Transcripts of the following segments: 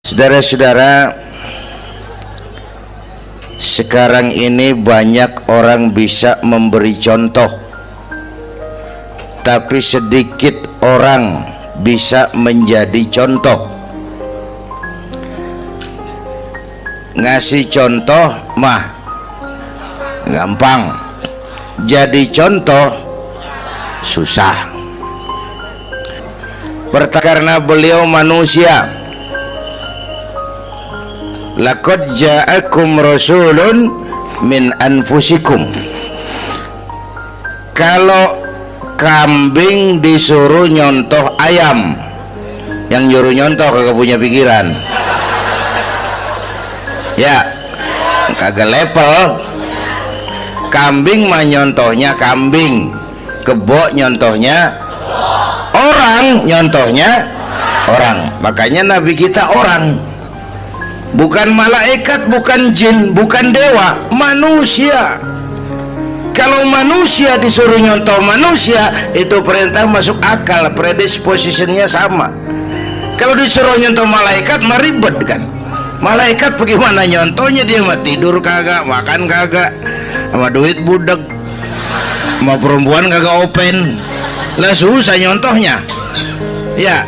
Saudara-saudara, sekarang ini banyak orang bisa memberi contoh, tapi sedikit orang bisa menjadi contoh. Ngasih contoh mah gampang, jadi contoh susah. Karena beliau manusia. Laqad ja'akum rasulun min anfusikum. Kalau kambing disuruh nyontoh ayam, yang nyuruh nyontoh kagak punya pikiran, ya kagak level. Kambing mah nyontohnya kambing, kebo nyontohnya orang, nyontohnya orang. Makanya Nabi kita orang, bukan malaikat, bukan jin, bukan dewa, manusia. Kalau manusia disuruh nyontoh manusia, itu perintah masuk akal, predispositionnya sama. Kalau disuruh nyontoh malaikat mah ribet kan. Malaikat bagaimana nyontohnya, dia mah tidur kagak, makan kagak, sama duit budek, sama perempuan kagak open, lah susah nyontohnya. Ya,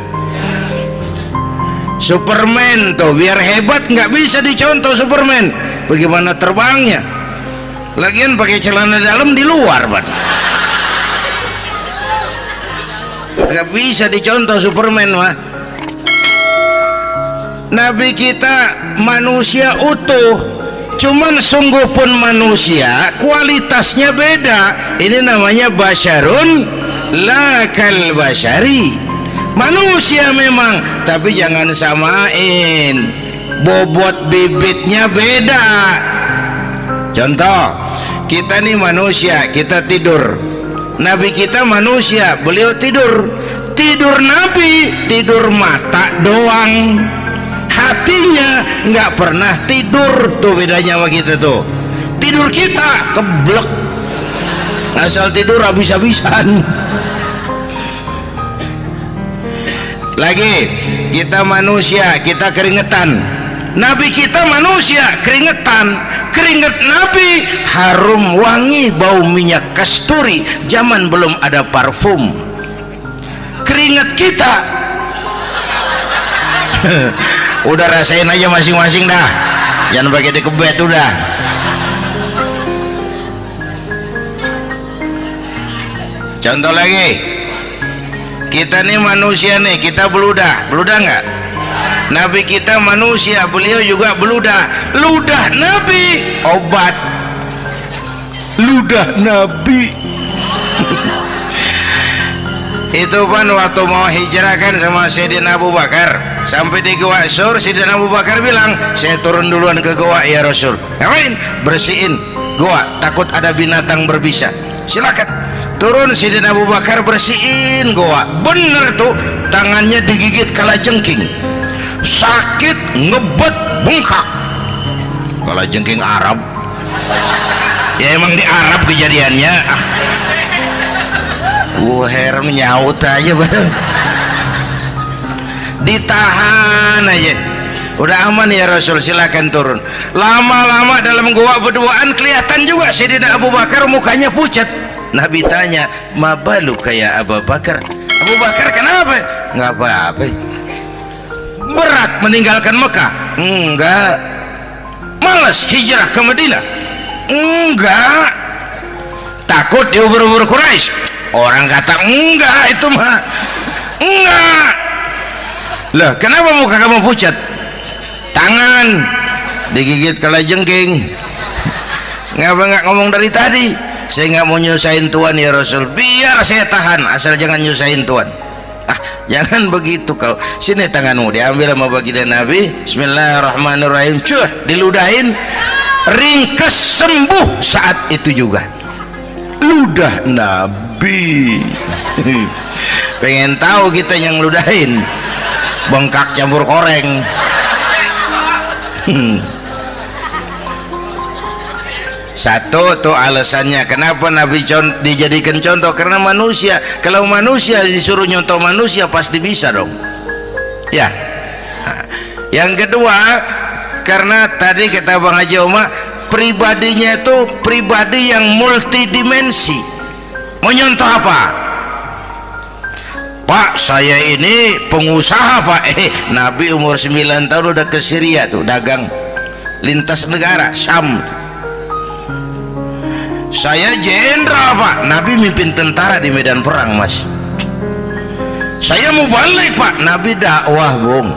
Superman tuh biar hebat nggak bisa dicontoh Superman, bagaimana terbangnya, lagian pakai celana dalam di luar, Pak. Nggak bisa dicontoh Superman mah. Nabi kita manusia utuh, cuman sungguh pun manusia, kualitasnya beda. Ini namanya basyarun la kal basyari. Manusia memang, tapi jangan samain, bobot bibitnya beda. Contoh, kita nih manusia, kita tidur. Nabi kita manusia, beliau tidur. Tidur Nabi, tidur mata doang, hatinya nggak pernah tidur. Tuh bedanya sama kita tuh. Tidur kita keblek, asal tidur habis-habisan. Lagi kita manusia, kita keringetan. Nabi kita manusia, keringetan. Keringet Nabi harum wangi, bau minyak kasturi, zaman belum ada parfum. Keringet kita udah rasain aja masing-masing dah, jangan pakai dikebet udah. Contoh lagi, kita nih manusia nih, kita beludah nggak? Nabi kita manusia, beliau juga beludah. Ludah Nabi obat, ludah Nabi itu kan waktu mau hijrah kan sama Sayyidina Abu Bakar, sampai di Gua Sur, Sayyidina Abu Bakar bilang, saya turun duluan ke gua ya Rasul. Ngapain? Bersihin gua, takut ada binatang berbisa. Silakan turun. Sayyidina Abu Bakar bersihin gua, bener tuh, tangannya digigit kalajengking, sakit, ngebet, bengkak. Kalajengking Arab ya, emang di Arab kejadiannya. Her menyaut aja badan, ditahan aja, udah aman ya Rasul, silakan turun. Lama-lama dalam gua berduaan kelihatan juga Sayyidina Abu Bakar mukanya pucat. Nabi tanya, ma balu kayak Abu Bakar? Abu Bakar kenapa? Nggak apa-apa. Berat meninggalkan Mekah? Enggak. Malas hijrah ke Madinah? Enggak. Takut diubur-ubur Quraisy? Orang kata enggak, itu mah enggak. Lah kenapa muka kamu pucat? Tangan digigit kalajengking. Ngapa nggak ngomong dari tadi? Saya nggak mau nyusahin Tuhan ya Rasul, biar saya tahan, asal jangan nyusahin Tuhan. Jangan begitu kau. Sini tanganmu, diambil sama baginda Nabi. Bismillahirrahmanirrahim. Cuh, diludahin, ringkes, sembuh saat itu juga. Ludah Nabi. Pengen tahu kita yang ludahin, bengkak campur koreng. Satu tuh alasannya kenapa Nabi dijadikan contoh, karena manusia. Kalau manusia disuruh nyontoh manusia pasti bisa dong ya. Yang kedua, karena tadi kata Bang Haji Omar, pribadinya itu pribadi yang multidimensi. Mau nyontoh apa? Pak, saya ini pengusaha Pak. Nabi umur 9 tahun udah ke Syria tuh, dagang lintas negara, Syam. Saya jenderal Pak, Nabi mimpin tentara di medan perang Mas. Saya mau balik Pak, Nabi dakwah Bung.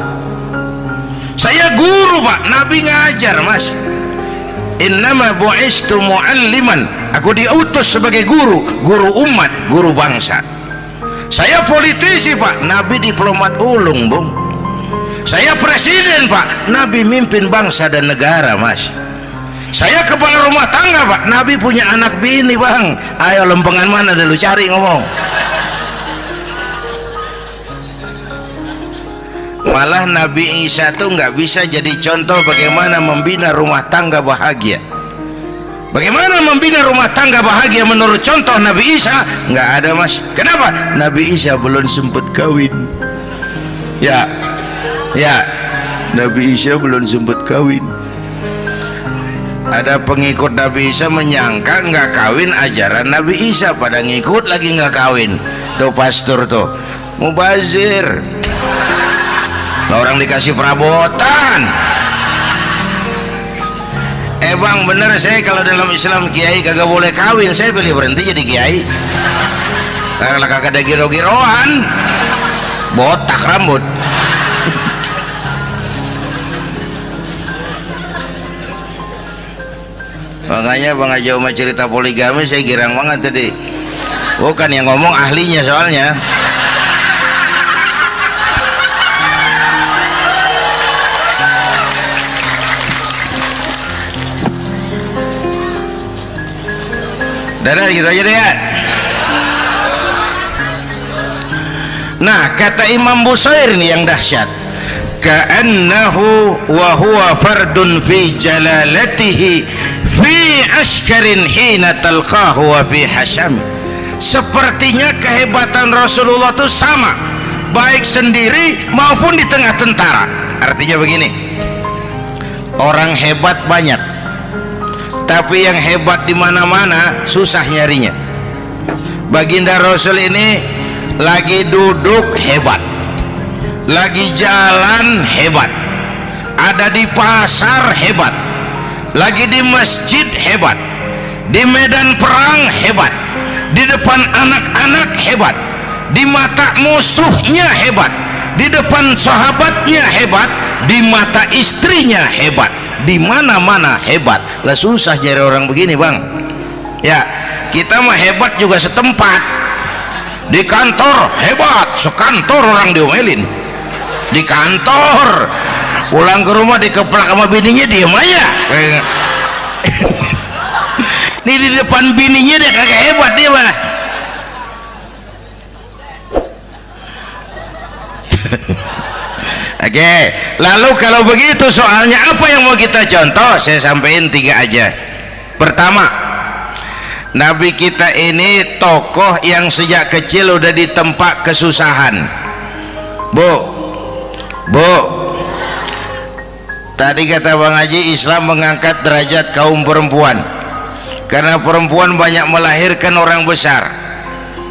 Saya guru Pak, Nabi ngajar Mas. Innama bu'istu mu'alliman, aku diutus sebagai guru, guru umat, guru bangsa. Saya politisi Pak, Nabi diplomat ulung Bung. Saya presiden Pak, Nabi mimpin bangsa dan negara Mas. Saya kepala rumah tangga Pak, Nabi punya anak bini Bang. Ayo lempengan mana dulu cari ngomong. Malah Nabi Isa tuh nggak bisa jadi contoh bagaimana membina rumah tangga bahagia. Bagaimana membina rumah tangga bahagia menurut contoh Nabi Isa? Nggak ada Mas. Kenapa? Nabi Isa belum sempat kawin. Ya, Nabi Isa belum sempat kawin. Ada pengikut Nabi Isa menyangka nggak kawin ajaran Nabi Isa, pada ngikut lagi nggak kawin. Tuh pastor tuh mubazir. Orang dikasih perabotan. Bang, bener saya kalau dalam Islam kiai kagak boleh kawin, saya pilih berhenti jadi kiai. Kalau kagak ada giro-giroan, botak rambut. Makanya Bang Haji Omar cerita poligami saya girang banget tadi. Bukan yang ngomong ahlinya soalnya. Dadah gitu aja deh ya. Nah, kata Imam Busair nih yang dahsyat, ka'annahu wa huwa fardun fi jalalatihi fi ashkarin hina talqahu wa fi hasham. Sepertinya kehebatan Rasulullah itu sama baik sendiri maupun di tengah tentara. Artinya begini, orang hebat banyak, tapi yang hebat di mana-mana susah nyarinya. Baginda Rasul ini lagi duduk hebat, lagi jalan hebat, ada di pasar hebat, lagi di masjid hebat, di medan perang hebat, di depan anak-anak hebat, di mata musuhnya hebat, di depan sahabatnya hebat, di mata istrinya hebat, di mana-mana hebat. Lah susah cari orang begini Bang. Ya, kita mah hebat juga setempat. Di kantor hebat, sekantor orang diomelin. Di kantor, pulang ke rumah dikeplak sama bininya diem aja. Nih di depan bininya dia kagak hebat dia mah. Oke, lalu kalau begitu soalnya apa yang mau kita contoh? Saya sampaikan 3 aja. Pertama, Nabi kita ini tokoh yang sejak kecil udah ditempa kesusahan. Bu, tadi kata Bang Haji, Islam mengangkat derajat kaum perempuan karena perempuan banyak melahirkan orang besar.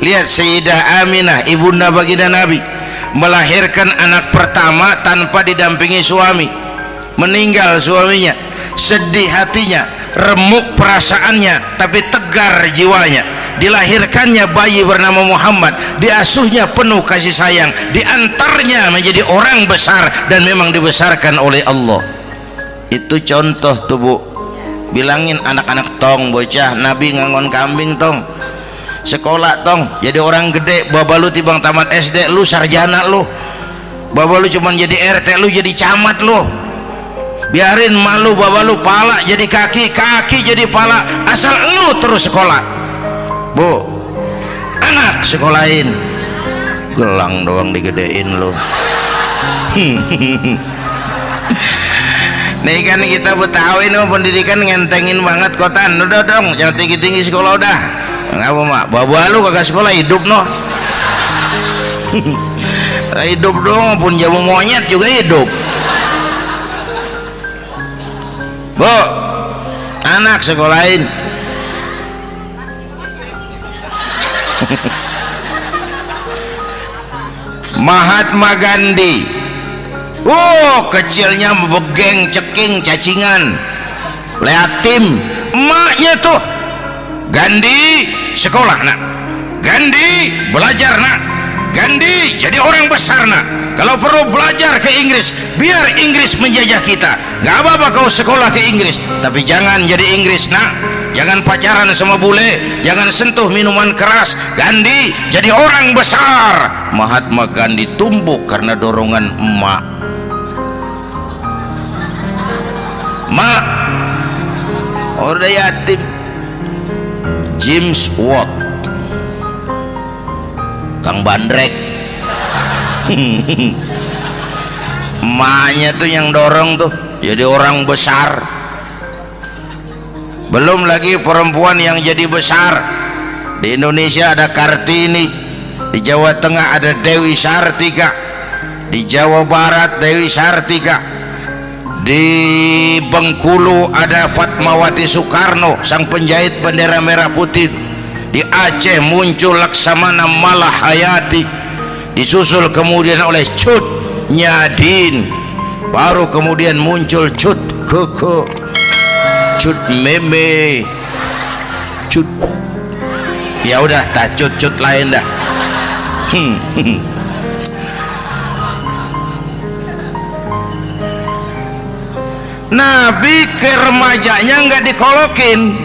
Lihat Sayyidah Aminah, ibunda baginda Nabi, melahirkan anak pertama tanpa didampingi suami. Meninggal suaminya, sedih hatinya, remuk perasaannya, tapi tegar jiwanya. Dilahirkannya bayi bernama Muhammad, diasuhnya penuh kasih sayang, diantarnya menjadi orang besar dan memang dibesarkan oleh Allah. Itu contoh tuh Bu. Bilangin anak-anak tong, bocah Nabi ngangon kambing tong, sekolah tong, jadi orang gede. Baba lu tibang tamat SD, lu sarjana lu. Baba lu cuman jadi RT, lu jadi camat lu. Biarin malu baba lu, pala jadi kaki, kaki jadi pala, asal lu terus sekolah. Bu, anak sekolahin, gelang doang digedein lu. Nih kan kita Betawi nih pendidikan ngentengin banget kotan. Udah dong, jangan tinggi-tinggi sekolah udah. Ngapa mak? Baba lu kagak sekolah hidup noh. Hidup dong, pun jamu monyet juga hidup. Bu, anak sekolahin. Mahatma Gandhi, kecilnya begeng, ceking, cacingan, liatim. Emaknya tuh, Gandhi sekolah nak, Gandhi belajar nak, Gandhi jadi orang besar nak. Kalau perlu belajar ke Inggris, biar Inggris menjajah kita. Gak apa-apa kau sekolah ke Inggris, tapi jangan jadi Inggris nak. Jangan pacaran sama bule, jangan sentuh minuman keras. Gandhi jadi orang besar. Mahatma Gandhi tumbuh karena dorongan emak. Mak, orang yatim. James Watt, Kang Bandrek. Emaknya tuh yang dorong tuh jadi orang besar. Belum lagi perempuan yang jadi besar. Di Indonesia ada Kartini, di Jawa Tengah ada Dewi Sartika, di Jawa Barat Dewi Sartika, di Bengkulu ada Fatmawati Soekarno, sang penjahit bendera merah putih. Di Aceh muncul Laksamana Malahayati, disusul kemudian oleh Cut Nyadin, baru kemudian muncul Cut Koko, Cut Meme, Cut, ya udah tak cut lain dah. Nabi ke remajanya nggak dikolokin,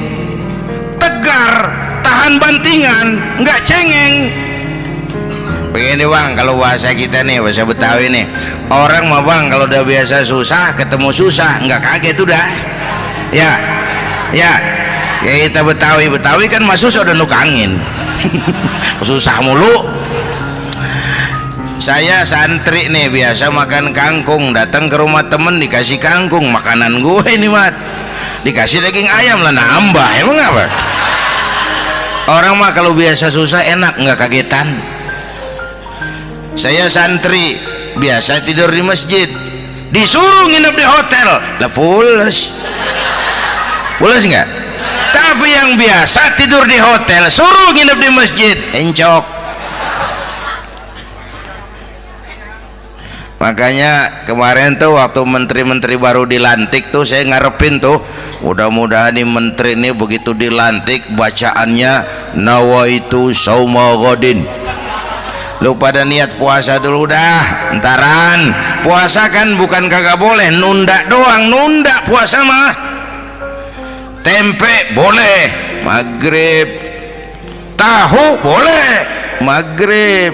tegar, tahan bantingan, nggak cengeng. Begini bang, kalau bahasa kita nih, bahasa Betawi nih, orang mah bang kalau udah biasa susah ketemu susah nggak kaget udah. Ya kita Betawi kan masuk udah nukangin. Susah mulu. Saya santri nih biasa makan kangkung, datang ke rumah temen dikasih kangkung, makanan gue ini mat, dikasih daging ayam lah nambah. Emang apa? Orang mah kalau biasa susah enak, nggak kagetan. Saya santri biasa tidur di masjid, disuruh nginep di hotel lah pules nggak? Tapi yang biasa tidur di hotel suruh nginep di masjid encok. Makanya kemarin tuh waktu menteri-menteri baru dilantik tuh saya ngarepin tuh, mudah-mudahan nih menteri ini begitu dilantik bacaannya nawaitu sauma ghadin. Lu pada niat puasa dulu dah, entaran. Puasa kan bukan kagak boleh, nunda doang, nunda puasa mah. Tempe boleh maghrib, tahu boleh maghrib,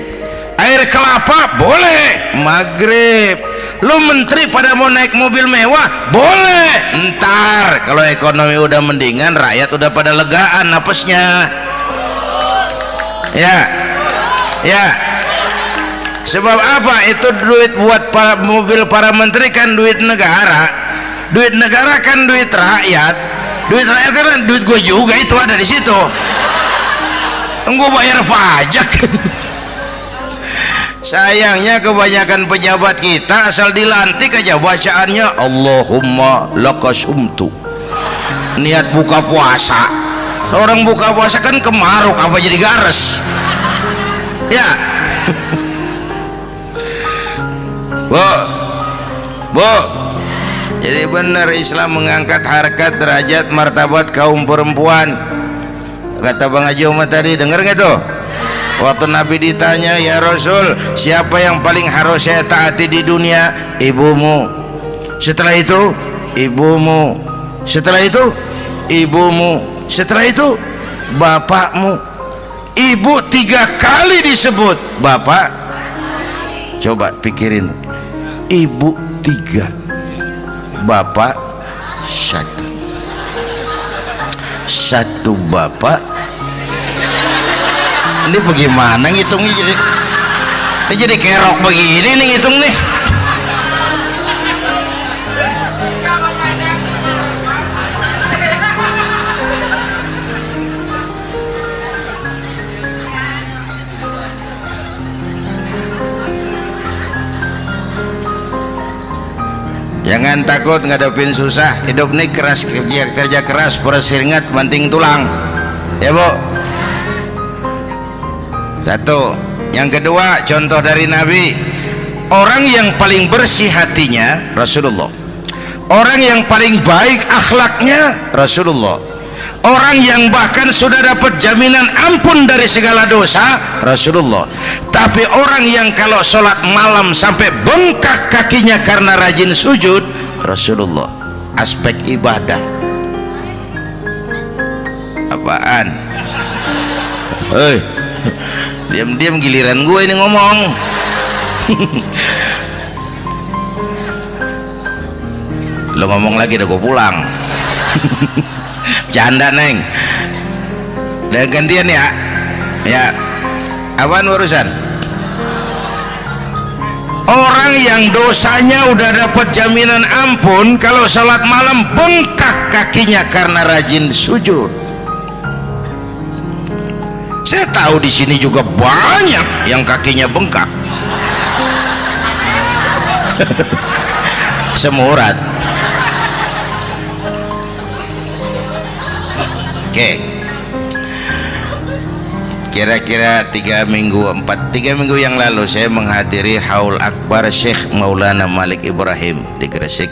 air kelapa boleh maghrib. Lu menteri pada mau naik mobil mewah boleh, ntar kalau ekonomi udah mendingan, rakyat udah pada legaan napasnya. Ya sebab apa? Itu duit buat mobil para menteri kan duit negara, duit negara kan duit rakyat, duit rakyat kan duit gue juga, itu ada di situ. Gue bayar pajak. Sayangnya kebanyakan pejabat kita asal dilantik aja bacaannya Allahumma lakasumtu, niat buka puasa. Orang buka puasa kan kemaruk apa jadi gares ya. Bu, jadi benar Islam mengangkat harkat, derajat, martabat kaum perempuan. Kata Bang Haji Umar tadi, dengar nggak tuh? Waktu Nabi ditanya, ya Rasul, siapa yang paling harus saya taati di dunia? Ibumu. Setelah itu ibumu. Setelah itu ibumu. Setelah itu bapakmu. Ibu 3 kali disebut, bapak coba pikirin, ibu 3, bapak 1 bapak. Ini bagaimana ngitungnya? Jadi kerok begini nih ngitung nih. Yang Jangan takut ngadepin susah. Hidup nih keras, kerja keras, perseringat banting tulang. Ya Bu. Satu. Yang kedua, contoh dari Nabi, orang yang paling bersih hatinya Rasulullah, orang yang paling baik akhlaknya Rasulullah, orang yang bahkan sudah dapat jaminan ampun dari segala dosa Rasulullah. Tapi orang yang kalau sholat malam sampai bengkak kakinya karena rajin sujud Rasulullah. Aspek ibadah. Apaan? Hei, diam-diam giliran gue ini ngomong. Lo ngomong lagi udah gue pulang. Canda neng. Udah gantian ya. Ya. Apaan urusan? Orang yang dosanya udah dapat jaminan ampun kalau salat malam bengkak kakinya karena rajin sujud. Saya tahu di sini juga banyak yang kakinya bengkak. Semurat. Oke. Kira-kira 3 minggu yang lalu saya menghadiri haul akbar Syekh Maulana Malik Ibrahim di Gresik,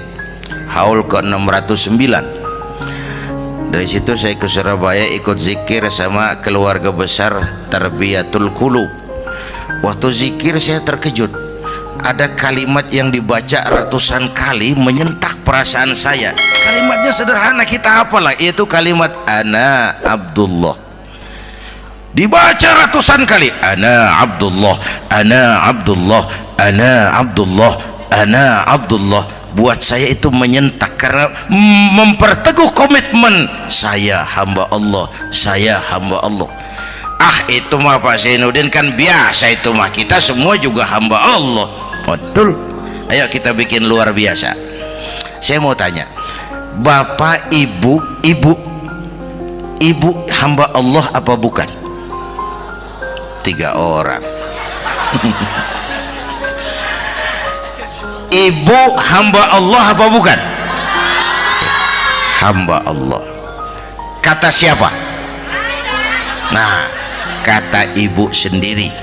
haul ke-609. Dari situ saya ke Surabaya ikut zikir sama keluarga besar Tarbiyatul Qulub. Waktu zikir saya terkejut, ada kalimat yang dibaca ratusan kali menyentak perasaan saya. Kalimatnya sederhana, kita hafalah, yaitu kalimat ana Abdullah. Dibaca ratusan kali, ana Abdullah, ana Abdullah, ana Abdullah, ana Abdullah. Buat saya itu menyentak karena memperteguh komitmen saya hamba Allah, saya hamba Allah. Ah, itu mah Pak Zainuddin kan biasa, itu mah kita semua juga hamba Allah. Betul. Ayo kita bikin luar biasa. Saya mau tanya, Bapak Ibu hamba Allah apa bukan? 3 orang. Ibu hamba Allah apa bukan? Hamba Allah. Kata siapa? Nah, kata ibu sendiri.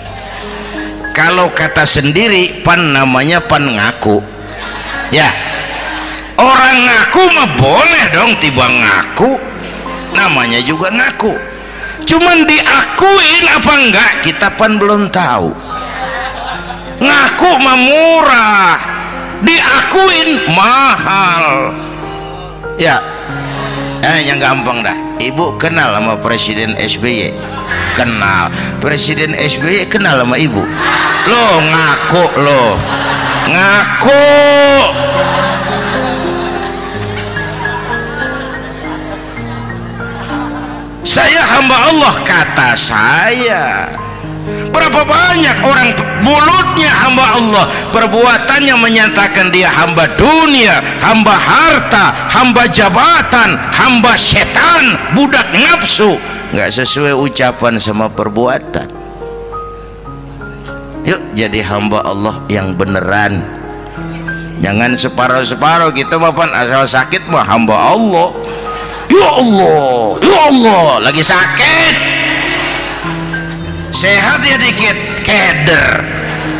Kalau kata sendiri pan namanya pan ngaku. Ya, orang ngaku mah boleh dong, tiba ngaku namanya juga ngaku. Cuman diakuin apa enggak kita pan belum tahu. Ngaku mah murah, diakuin mahal. Ya, yang gampang dah. Ibu kenal sama Presiden SBY? Kenal. Presiden SBY kenal sama ibu? Lo ngaku, lo ngaku. Saya hamba Allah, kata saya. Berapa banyak orang mulutnya hamba Allah, perbuatannya menyatakan dia hamba dunia, hamba harta, hamba jabatan, hamba setan, budak nafsu. Nggak sesuai ucapan sama perbuatan. Yuk jadi hamba Allah yang beneran. Jangan separuh-separuh. Kita mapan asal sakit mah hamba Allah. Ya Allah, ya Allah, lagi sakit, sehat ya dikit, keder,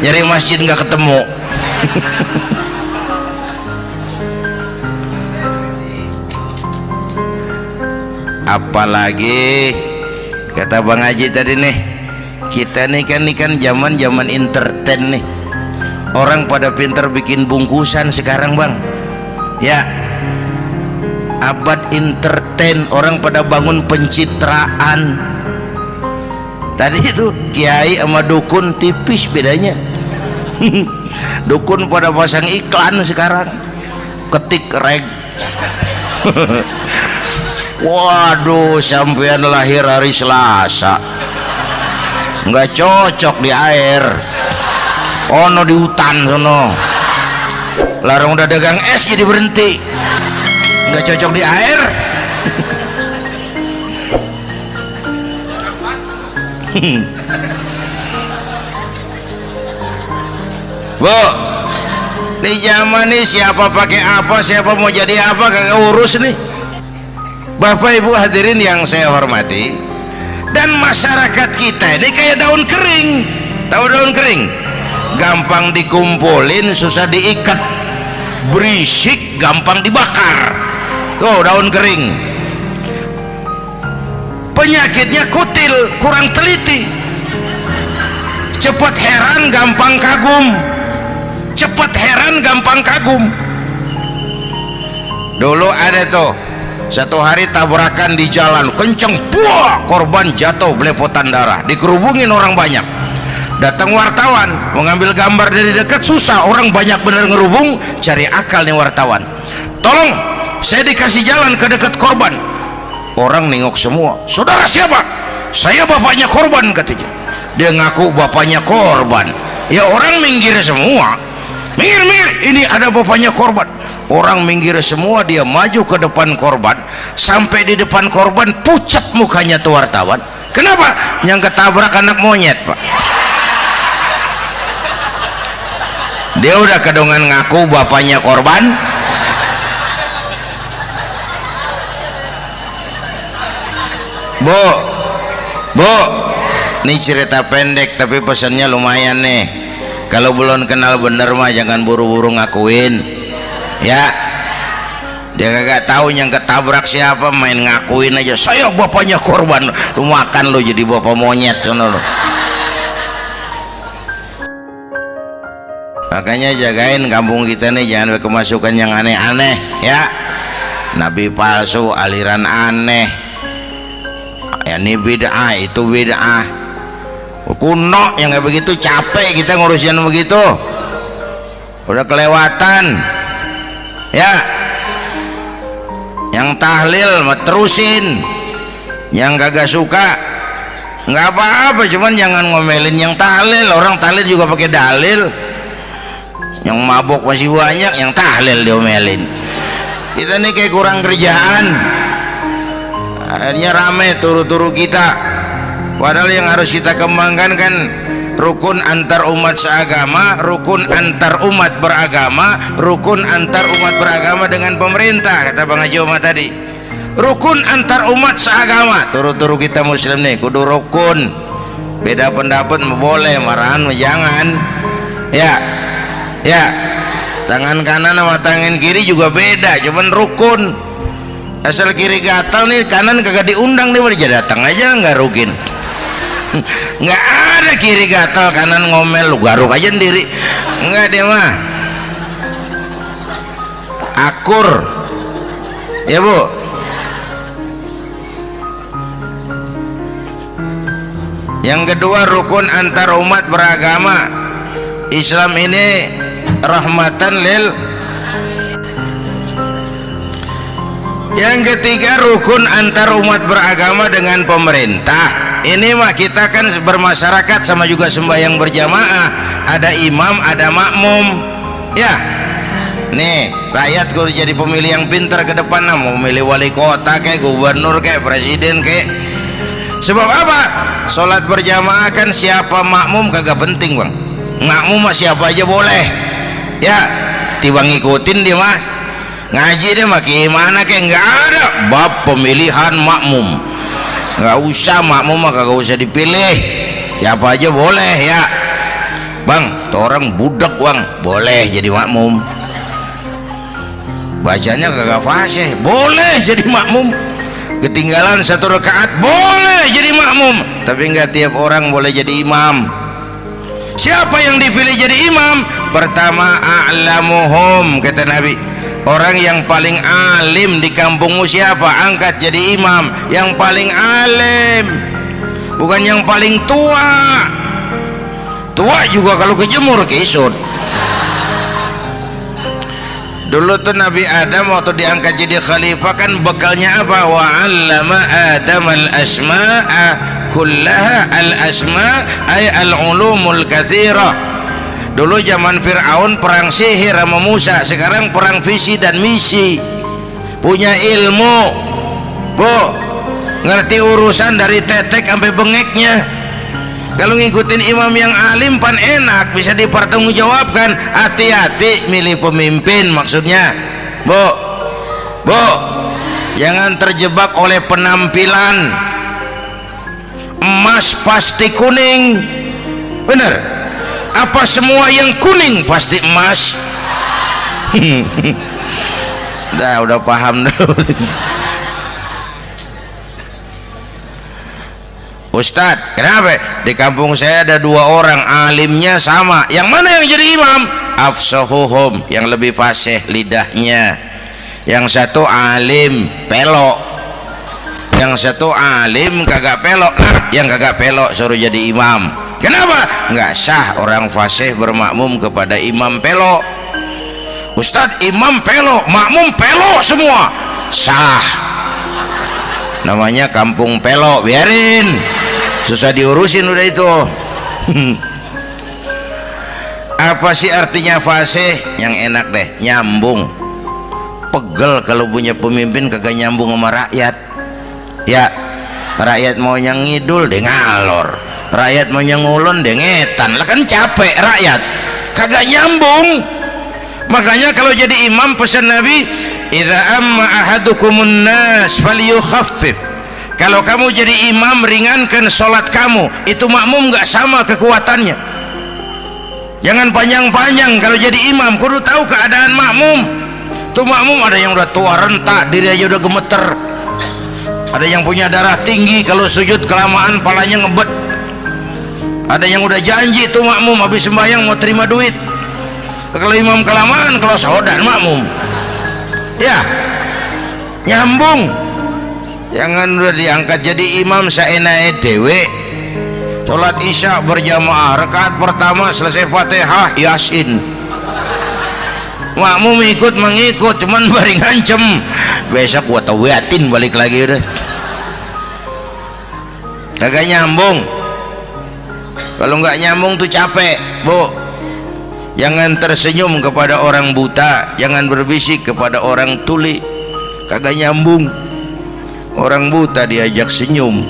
nyari masjid nggak ketemu. Apalagi kata Bang Haji tadi nih, kita nih kan zaman entertain nih, orang pada pinter bikin bungkusan sekarang Bang. Ya, abad entertain, orang pada bangun pencitraan. Tadi itu kiai sama dukun tipis bedanya. Dukun pada pasang iklan sekarang, ketik reg. Waduh, sampean lahir hari Selasa, nggak cocok di air, ono di hutan sono. Larang udah dagang es jadi berhenti, nggak cocok di air. Bu, Di zaman ini siapa pakai apa, siapa mau jadi apa kagak urus nih. Bapak Ibu hadirin yang saya hormati, dan masyarakat kita ini kayak daun kering. Tahu daun kering? Gampang dikumpulin, susah diikat, berisik, gampang dibakar. Tuh daun kering. Penyakitnya kutil, kurang teliti, cepat heran, gampang kagum. Cepat heran, gampang kagum. Dulu ada tuh satu hari tabrakan di jalan kenceng, buah, korban jatuh belepotan darah, dikerubungin orang banyak. Datang wartawan mengambil gambar dari dekat, susah, orang banyak bener ngerubung. Cari akal nih wartawan, tolong saya dikasih jalan ke dekat korban. Orang nengok semua, saudara siapa? Saya bapaknya korban, katanya. Dia ngaku bapaknya korban. Ya orang minggir semua, minggir, ini ada bapaknya korban. Orang minggir semua, dia maju ke depan korban. Sampai di depan korban pucat mukanya tuh wartawan. Kenapa? Yang ketabrak anak monyet, Pak. Dia udah kedongan ngaku bapaknya korban. Bu, ini cerita pendek tapi pesannya lumayan nih. Kalau belum kenal bener mah jangan buru-buru ngakuin, ya. Dia kagak tahu yang ketabrak siapa, main ngakuin aja, saya bapaknya korban. Lu makan lu jadi bapak monyet, sono lu. Makanya jagain kampung kita nih, jangan kemasukan yang aneh-aneh, ya. Nabi palsu, aliran aneh, ya ini bid'ah, itu bid'ah kuno yang kayak begitu. Capek kita ngurusin begitu, udah kelewatan, ya. Yang tahlil mah terusin, yang kagak suka nggak apa-apa, cuman jangan ngomelin yang tahlil. Orang tahlil juga pakai dalil. Yang mabok masih banyak, yang tahlil diomelin. Kita nih kayak kurang kerjaan, akhirnya rame turu-turu kita. Padahal yang harus kita kembangkan kan rukun antar umat seagama, rukun antar umat beragama, rukun antar umat beragama dengan pemerintah, kata Bang Haji Omar tadi. Rukun antar umat seagama, turu-turu kita muslim nih kudu rukun. Beda pendapat boleh, marahan jangan, ya. Ya, tangan kanan sama tangan kiri juga beda, cuman rukun. Asal kiri gatal nih, kanan kagak diundang nih, dia datang aja nggak rukin. Nggak ada kiri gatal kanan ngomel, lu garuk aja sendiri. Nggak, dia mah akur, ya Bu. Yang kedua, rukun antar umat beragama. Islam ini rahmatan lil. Yang ketiga, rukun antar umat beragama dengan pemerintah. Ini mah kita kan bermasyarakat sama juga sembahyang berjamaah, ada imam ada makmum, ya. Nih rakyat kudu jadi pemilih yang pintar ke depan, mau memilih wali kota kayak gubernur kayak presiden kayak. Sebab apa? Sholat berjamaah kan siapa makmum kagak penting, Bang. Makmum mah siapa aja boleh, ya. Tiba ngikutin dia mah, ngaji dia mah gimana kayak nggak ada bab pemilihan makmum. Nggak usah, makmum mah kagak usah dipilih, siapa aja boleh, ya. Bang, tuh orang budak, Bang, boleh jadi makmum. Bacanya kagak fasih, boleh jadi makmum. Ketinggalan satu rakaat, boleh jadi makmum. Tapi nggak tiap orang boleh jadi imam. Siapa yang dipilih jadi imam? Pertama, a'lamuhum, kata Nabi. Orang yang paling alim di kampungmu siapa? Angkat jadi imam. Yang paling alim, bukan yang paling tua. Tua juga kalau kejemur kisut. Dulu tuh Nabi Adam waktu diangkat jadi khalifah kan bekalnya apa? Wa 'allama Adam al-asma'a kullaha. Al-asma' ay al-ulumul katsirah. Dulu zaman Fir'aun perang sihir sama Musa, sekarang perang visi dan misi. Punya ilmu, Bu, ngerti urusan dari tetek sampai bengeknya. Kalau ngikutin imam yang alim pan enak, bisa dipertanggungjawabkan. Hati-hati milih pemimpin, maksudnya bu jangan terjebak oleh penampilan. Emas pasti kuning, bener? Apa semua yang kuning pasti emas? Udah paham dulu. Ustadz, kenapa di kampung saya ada 2 orang alimnya sama, yang mana yang jadi imam? Afsahuhum, yang lebih fasih lidahnya. Yang satu alim pelok, yang satu alim kagak pelok. Nah, yang kagak pelok suruh jadi imam. Kenapa? Nggak sah orang fasih bermakmum kepada imam pelok. Ustadz, imam pelok, makmum pelok semua. Sah, namanya kampung pelok, biarin, susah diurusin udah itu. Apa sih artinya fasih? Yang enak deh, nyambung. Pegel kalau punya pemimpin kagak nyambung sama rakyat. Ya, rakyat mau yang ngidul deh ngalor, rakyat mau yang ngulon deh ngetan. Lah kan capek rakyat, kagak nyambung. Makanya kalau jadi imam pesan Nabi, idza amma ahadukumun nas falyukhaffif. Kalau kamu jadi imam, ringankan sholat kamu. Itu makmum nggak sama kekuatannya. Jangan panjang-panjang kalau jadi imam, kudu tahu keadaan makmum. Tuh makmum ada yang udah tua rentak, diri aja udah gemeter. Ada yang punya darah tinggi, kalau sujud kelamaan palanya ngebet. Ada yang udah janji tuh makmum habis sembahyang mau terima duit. Kalau imam kelamaan, kalau saudara makmum. Ya, nyambung. Jangan udah diangkat jadi imam saenake dhewe. Salat isya berjamaah, rakaat pertama selesai Fatihah Yasin. Makmum ikut mengikut, cuman bari ngancem, besok gua tawiatin balik lagi udah. Kagak nyambung. Kalau nggak nyambung tuh capek, bu. Jangan tersenyum kepada orang buta, jangan berbisik kepada orang tuli. Kagak nyambung. Orang buta diajak senyum,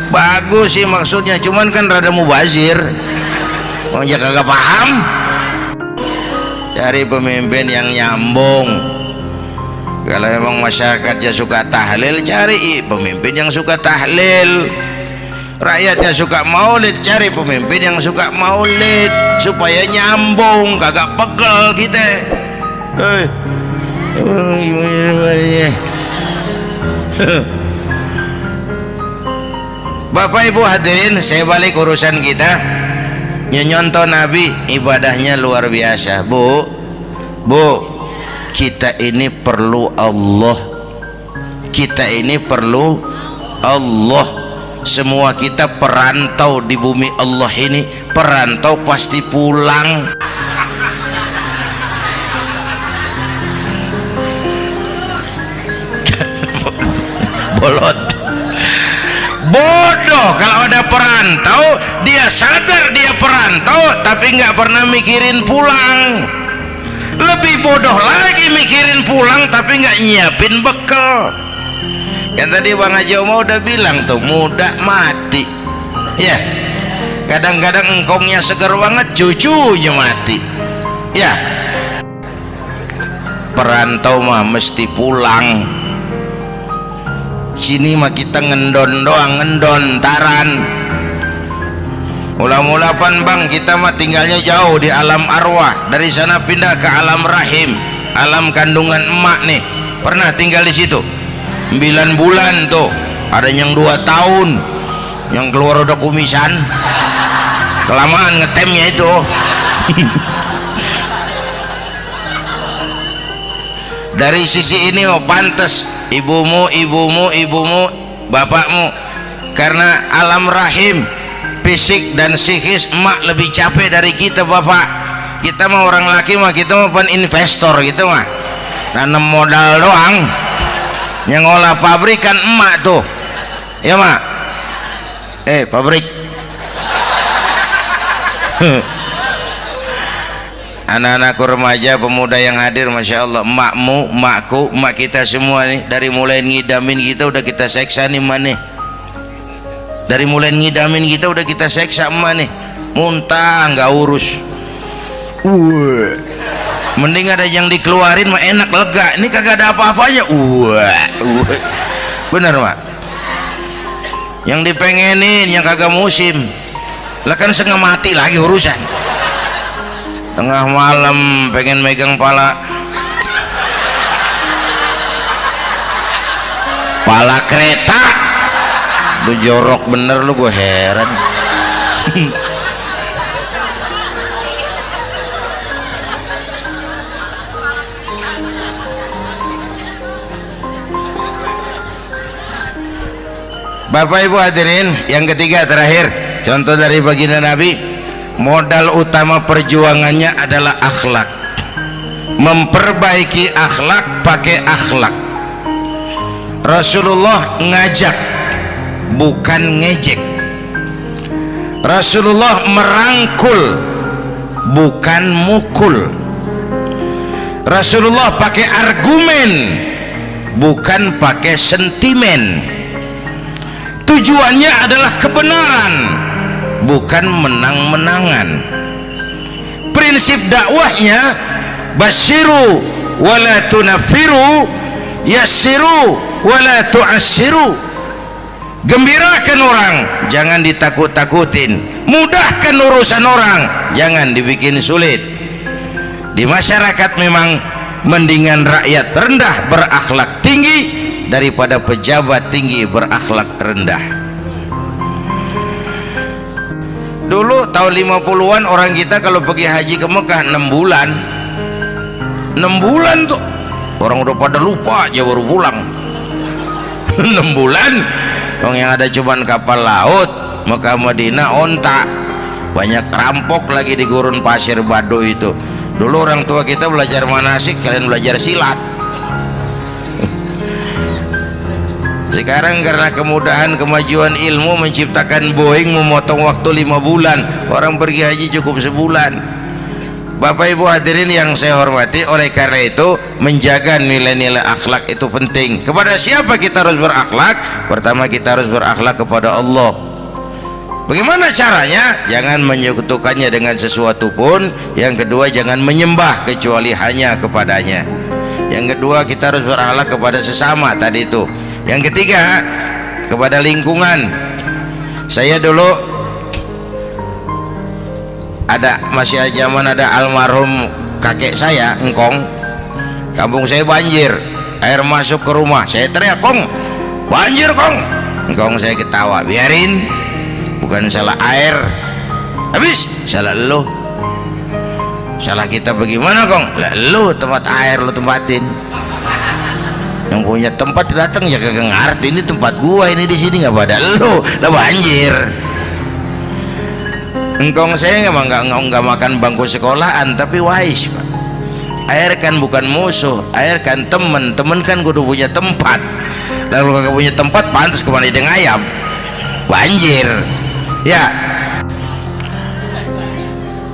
bagus sih maksudnya, cuman kan rada mubazir. Orang kagak paham. Cari pemimpin yang nyambung. Kalau memang masyarakatnya suka tahlil, cari pemimpin yang suka tahlil. Rakyatnya suka maulid, cari pemimpin yang suka maulid, supaya nyambung, kagak pegel kita. Bapak Ibu hadirin, saya balik urusan kita. Nyontoh Nabi ibadahnya luar biasa. Bu, kita ini perlu Allah. Kita ini perlu Allah. Semua kita perantau di bumi Allah ini. Perantau pasti pulang. Bolot, bodoh kalau ada perantau, dia sadar dia perantau tapi nggak pernah mikirin pulang. Lebih bodoh lagi mikirin pulang tapi nggak nyiapin bekal. Yang tadi Bang Haji Omar udah bilang tuh, muda mati ya. Kadang-kadang engkongnya seger banget, cucunya mati ya. Perantau mah mesti pulang. Sini mah kita ngendon doang, ngendon taran. Mula-mula pan bang, kita mah tinggalnya jauh di alam arwah. Dari sana pindah ke alam rahim, alam kandungan emak nih. Pernah tinggal di situ 9 bulan tuh. Ada yang 2 tahun, yang keluar udah kumisan, kelamaan ngetemnya itu. Dari sisi ini mau pantas ibumu, bapakmu, karena alam rahim, fisik dan psikis emak lebih capek dari kita bapak. Kita mah orang laki mah, kita mah pan investor gitu mah, nanam modal doang. Yang ngolah pabrik kan emak tuh ya mak. Pabrik. Anak-anakku remaja, pemuda yang hadir, masya Allah, emakmu, emakku, emak kita semua nih, dari mulai ngidamin kita udah kita seksa nih mana. Dari mulai ngidamin kita udah kita seksa emak nih, muntah nggak urus. Mending ada yang dikeluarin mah enak, lega. Ini kagak ada apa-apanya. Bener mak. Yang dipengenin yang kagak musim, lah kan setengah mati lagi urusan. Tengah malam pengen megang pala kereta, lu jorok bener lu, gue heran. Bapak Ibu hadirin, yang ketiga terakhir, contoh dari baginda Nabi, modal utama perjuangannya adalah akhlak. Memperbaiki akhlak, pakai akhlak. Rasulullah ngajak, bukan ngejek. Rasulullah merangkul, bukan mukul. Rasulullah pakai argumen, bukan pakai sentimen. Tujuannya adalah kebenaran, bukan menang-menangan. Prinsip dakwahnya basyiru wala tunafiru, yassiru wala tu'assiru. Gembirakan orang, jangan ditakut-takutin. Mudahkan urusan orang, jangan dibikin sulit. Di masyarakat memang mendingan rakyat rendah berakhlak tinggi daripada pejabat tinggi berakhlak rendah. Dulu tahun 50-an orang kita kalau pergi haji ke Mekah 6 bulan. 6 bulan tuh orang udah pada lupa aja baru pulang. 6 bulan orang yang ada cuman kapal laut, Mekah Madinah onta, banyak rampok lagi di gurun pasir Bado itu. Dulu orang tua kita belajar manasik, kalian belajar silat. Sekarang karena kemudahan kemajuan ilmu menciptakan Boeing memotong waktu 5 bulan, orang pergi haji cukup sebulan. Bapak Ibu hadirin yang saya hormati, oleh karena itu menjaga nilai-nilai akhlak itu penting. Kepada siapa kita harus berakhlak? Pertama, kita harus berakhlak kepada Allah. Bagaimana caranya? Jangan menyekutukannya dengan sesuatu pun. Yang kedua, jangan menyembah kecuali hanya kepadanya. Yang kedua, kita harus berakhlak kepada sesama tadi itu. Yang ketiga, kepada lingkungan. Saya dulu masih zaman ada almarhum kakek saya, engkong. Kampung saya banjir, air masuk ke rumah. Saya teriak, "Kong, banjir Kong." Engkong saya ketawa, "Biarin, bukan salah air, habis salah lo." "Salah kita bagaimana Kong?" "Lah lo tempat air lo tempatin. Yang punya tempat datang ya kagak ngerti, ini tempat gua, ini di sini nggak pada lo, udah banjir." Engkong saya nggak makan bangku sekolahan, tapi wise Pak. Air kan bukan musuh, air kan temen kan kudu punya tempat. Lalu kagak punya tempat, pantas kemana dengan ayam, banjir ya.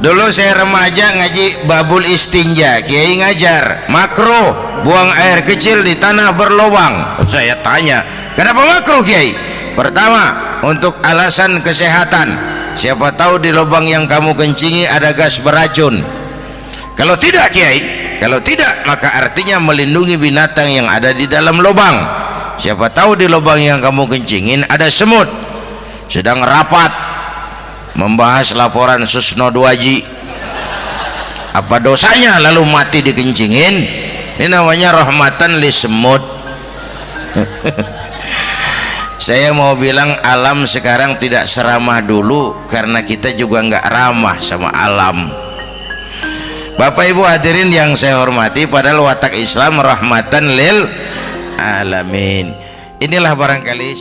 Dulu saya remaja ngaji babul istinja, kiai ngajar makruh buang air kecil di tanah berlubang. Saya tanya, kenapa makruh kiai? Pertama, untuk alasan kesehatan. Siapa tahu di lubang yang kamu kencingi ada gas beracun. Kalau tidak kiai, kalau tidak maka artinya melindungi binatang yang ada di dalam lubang. Siapa tahu di lubang yang kamu kencingin ada semut sedang rapat membahas laporan Susno 2Ji. Apa dosanya lalu mati dikencingin? Ini namanya rahmatan li semut. Saya mau bilang alam sekarang tidak seramah dulu karena kita juga nggak ramah sama alam. Bapak Ibu hadirin yang saya hormati, padahal watak Islam rahmatan lil alamin. Inilah barangkali